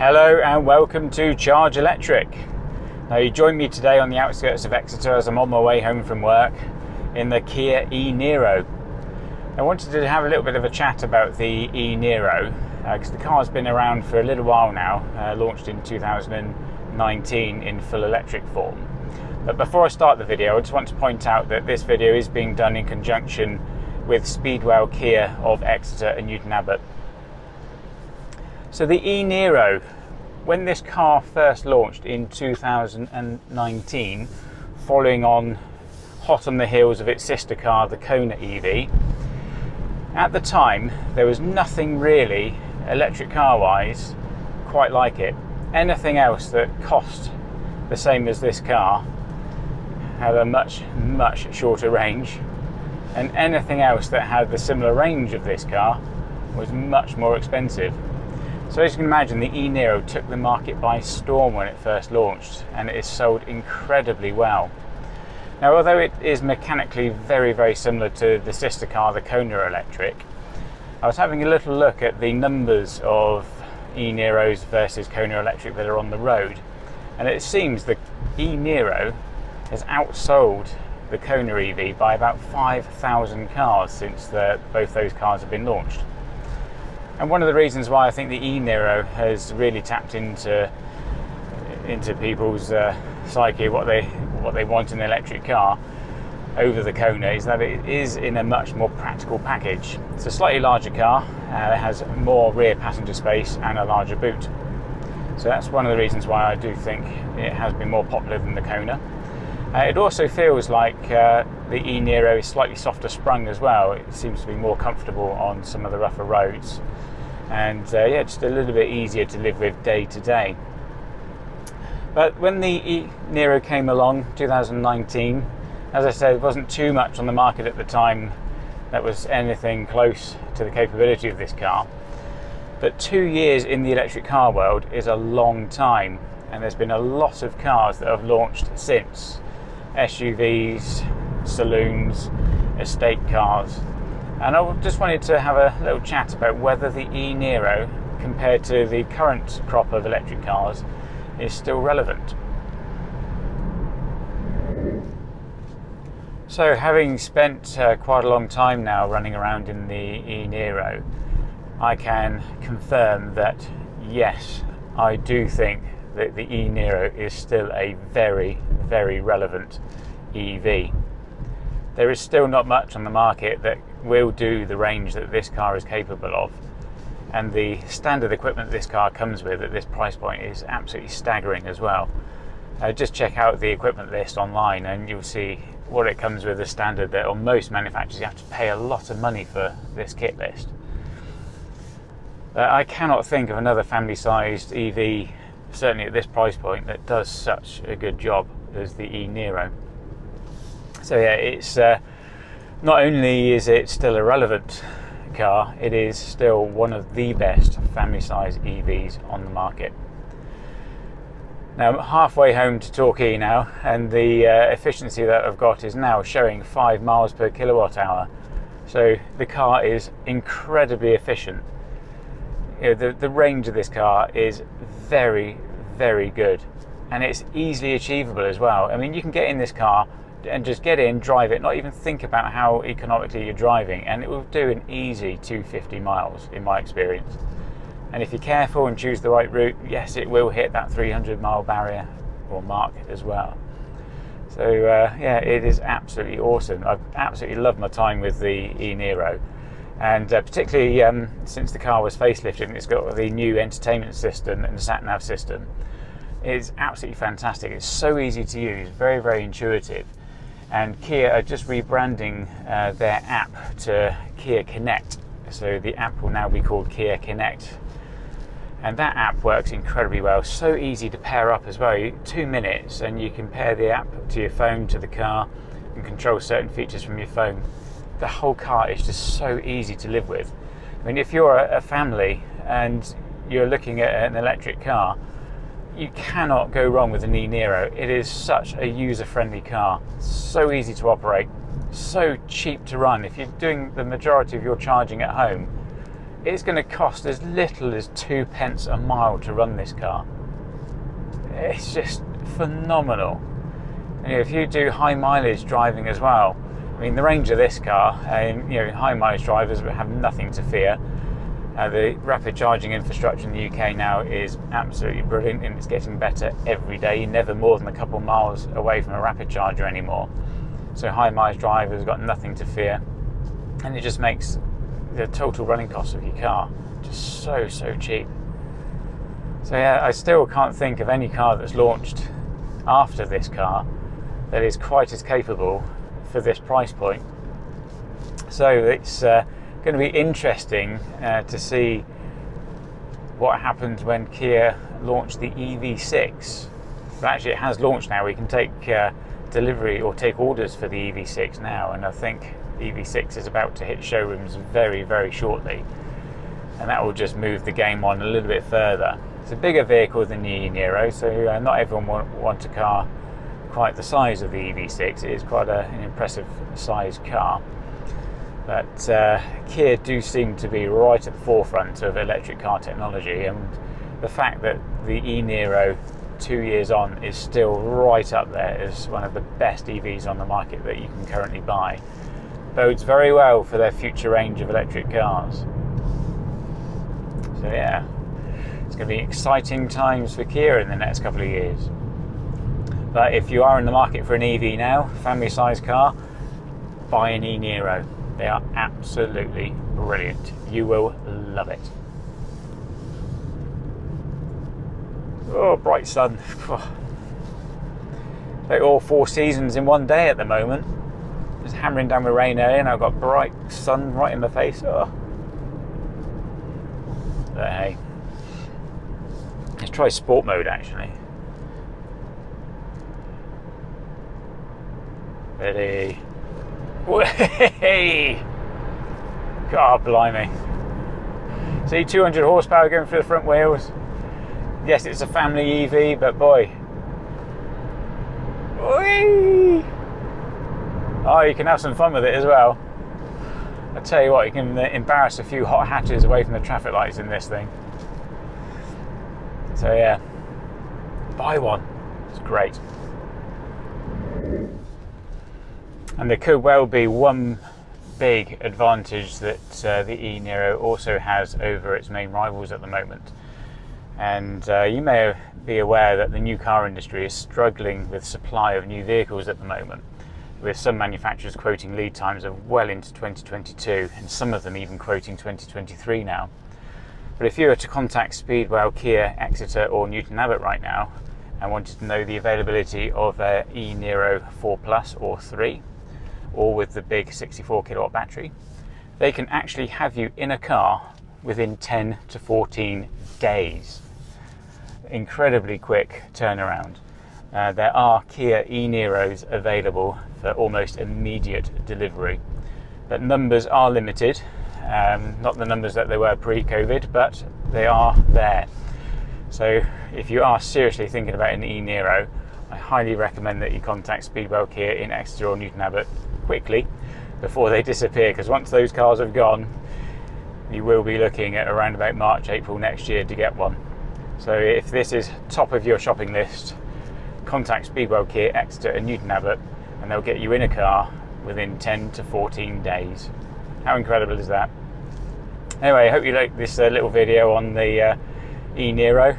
Hello and welcome to Charge Electric. Now you join me today on the outskirts of Exeter as I'm on my way home from work in the Kia e-Niro. I wanted to have a little bit of a chat about the e-Niro because the car's been around for a little while now, launched in 2019 in full electric form. But before I start the video, I just want to point out that this video is being done in conjunction with Speedwell Kia of Exeter and Newton Abbot. So the e-Niro, when this car first launched in 2019, following on hot on the heels of its sister car, the Kona EV, at the time there was nothing really electric car wise quite like it. Anything else that cost the same as this car had a much shorter range, and anything else that had the similar range of this car was much more expensive. So as you can imagine, the e-Niro took the market by storm when it first launched, and it is sold incredibly well. Now, although it is mechanically very similar to the sister car, the Kona Electric, I was having a little look at the numbers of e-Niros versus Kona Electric that are on the road, and it seems the e-Niro has outsold the Kona EV by about 5,000 cars since both those cars have been launched. And one of the reasons why I think the e-Niro has really tapped into people's psyche, what they want in an electric car over the Kona, is that it is in a much more practical package. It's a slightly larger car, it has more rear passenger space and a larger boot. So that's one of the reasons why I do think it has been more popular than the Kona. It also feels like the e-Niro is slightly softer sprung as well. It seems to be more comfortable on some of the rougher roads, and just a little bit easier to live with day to day. But when the e-Niro came along, 2019, as I said, there wasn't too much on the market at the time that was anything close to the capability of this car. But 2 years in the electric car world is a long time, and there's been a lot of cars that have launched since. SUVs, saloons, estate cars. And I just wanted to have a little chat about whether the e-Niro, compared to the current crop of electric cars, is still relevant. So, having spent quite a long time now running around in the e-Niro, I can confirm that yes, I do think that the e-Niro is still a very relevant EV. There is still not much on the market that will do the range that this car is capable of, and the standard equipment this car comes with at this price point is absolutely staggering as well. Just check out the equipment list online and you'll see what it comes with as standard. That on most manufacturers you have to pay a lot of money for this kit list. I cannot think of another family-sized EV, certainly at this price point, that does such a good job as the e-Niro. So yeah, it's not only is it still a relevant car, it is still one of the best family-sized EVs on the market. Now I'm halfway home to Torquay now, and the efficiency that I've got is now showing 5 miles per kilowatt hour. So the car is incredibly efficient. You know, the range of this car is very good, and it's easily achievable as well. I mean, you can get in this car and just get in, drive it, not even think about how economically you're driving, and it will do an easy 250 miles in my experience. And if you're careful and choose the right route, yes, it will hit that 300 mile barrier or mark as well. So yeah, it is absolutely awesome. I've absolutely loved my time with the e-Niro, and particularly since the car was facelifted and it's got the new entertainment system and the sat-nav system. It's absolutely fantastic. It's so easy to use, very intuitive. And Kia are just rebranding their app to Kia Connect. So the app will now be called Kia Connect. And that app works incredibly well. So easy to pair up as well. 2 minutes and you can pair the app to your phone, to the car, and control certain features from your phone. The whole car is just so easy to live with. I mean, if you're a family and you're looking at an electric car, you cannot go wrong with an e-Niro. It is such a user-friendly car, so easy to operate, so cheap to run. If you're doing the majority of your charging at home, it's going to cost as little as 2p a mile to run this car. It's just phenomenal. And if you do high mileage driving as well, I mean, the range of this car, high mileage drivers have nothing to fear. The rapid charging infrastructure in the UK now is absolutely brilliant, and it's getting better every day. You're never more than a couple miles away from a rapid charger anymore. So high mileage drivers got nothing to fear, and it just makes the total running cost of your car just so cheap. So yeah, I still can't think of any car that's launched after this car that is quite as capable for this price point. So it's going to be interesting to see what happens when Kia launch the EV6. But actually it has launched now. We can take delivery or take orders for the EV6 now, and I think EV6 is about to hit showrooms very shortly, and that will just move the game on a little bit further. It's a bigger vehicle than the e-Niro, so not everyone wants a car quite the size of the EV6. It is quite an impressive sized car, but Kia do seem to be right at the forefront of electric car technology, and the fact that the e-Niro 2 years on is still right up there as one of the best EVs on the market that you can currently buy bodes very well for their future range of electric cars. So yeah, it's going to be exciting times for Kia in the next couple of years. But if you are in the market for an EV now, family size car, buy an e-Niro. They are absolutely brilliant. You will love it. Oh, bright sun. Like all 4 seasons in one day at the moment. It's hammering down with rain earlier, and I've got bright sun right in my face. Oh. But hey, let's try sport mode actually. Ready? Way! God blimey. See, 200 horsepower going through the front wheels. Yes, it's a family EV, but boy. Whee! Oh, you can have some fun with it as well. I tell you what, you can embarrass a few hot hatches away from the traffic lights in this thing. So yeah, buy one. It's great. And there could well be one big advantage that the e-Niro also has over its main rivals at the moment. And you may be aware that the new car industry is struggling with supply of new vehicles at the moment, with some manufacturers quoting lead times of well into 2022, and some of them even quoting 2023 now. But if you were to contact Speedwell, Kia, Exeter or Newton Abbot right now and wanted to know the availability of a e-Niro 4 Plus or 3, or with the big 64 kilowatt battery, they can actually have you in a car within 10 to 14 days. Incredibly quick turnaround. There are Kia e-Niros available for almost immediate delivery, but numbers are limited. Not the numbers that they were pre-COVID, but they are there. So if you are seriously thinking about an e-Niro, I highly recommend that you contact Speedwell Kia in Exeter or Newton Abbot quickly before they disappear, because once those cars have gone, you will be looking at around about March, April next year to get one. So if this is top of your shopping list, contact Speedwell Kia, Exeter and Newton Abbot, and they'll get you in a car within 10 to 14 days. How incredible is that? Anyway, I hope you liked this little video on the e-Niro.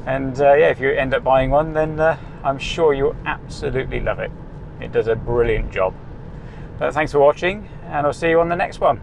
And yeah, if you end up buying one, then I'm sure you'll absolutely love it. It does a brilliant job. But thanks for watching, and I'll see you on the next one.